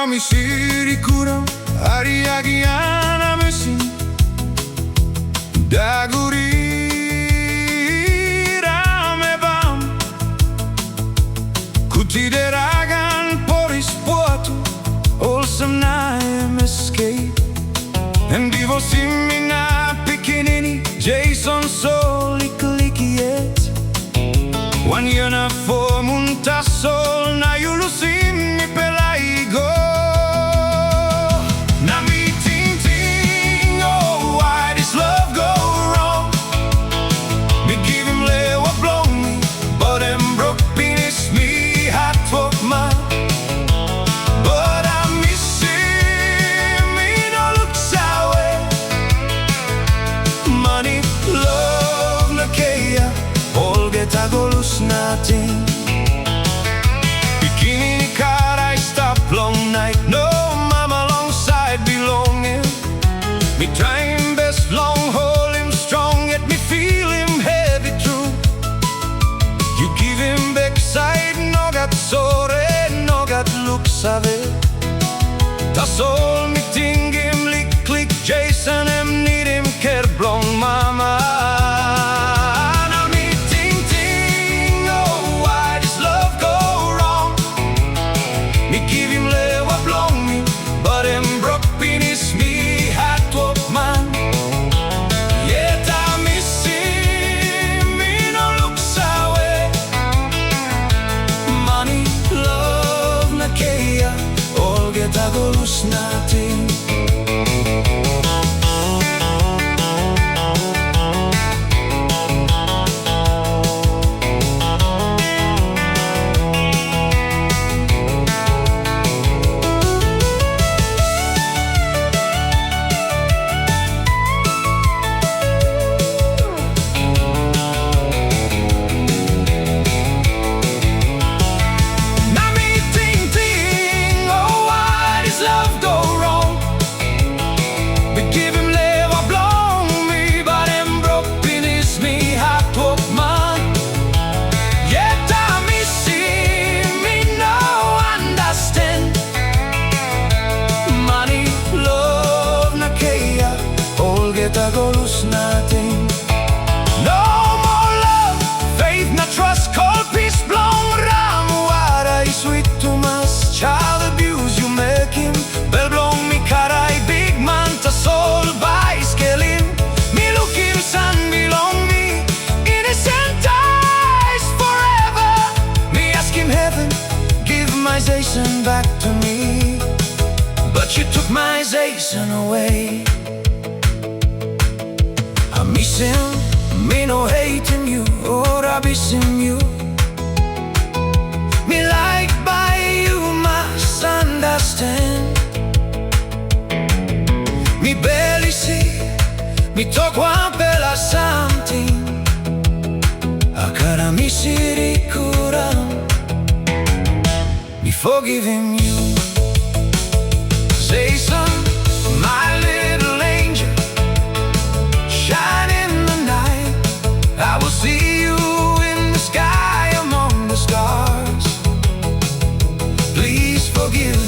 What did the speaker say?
Amisir Ikuram ariagian Amisir dagurirame bam kutideragan poris puatu olsam naem escape and divosimina pikinini Jayson sol iklikiet one yana for muntasol na yulusim mi pelaigo. Nothing. Bikini ni karai stop long night. No mama alongside belonging. Me trying best long hold him strong, yet me feel him heavy true. You give him backside, no got sore, no got look save. Tas all me ting him lick click Jayson him need him care blong mama. Nothing. Nothing. No more love, faith, no trust, cold peace, blong ram. Water is sweet too much. Child abuse, you make him. Bell blong me carai big man to soul by scaling. Me look him son belong me. Innocent eyes forever. Me ask him heaven, give my Jayson back to me. But you took my Jayson away. I miss him, me no hating you, or I miss him you. Me like by you must understand. Me barely see, me talk one bella something. Akara Amisir Ikuram, me forgive him you. Jayson, my little angel, shine in the night. I will see you in the sky among the stars. Please forgive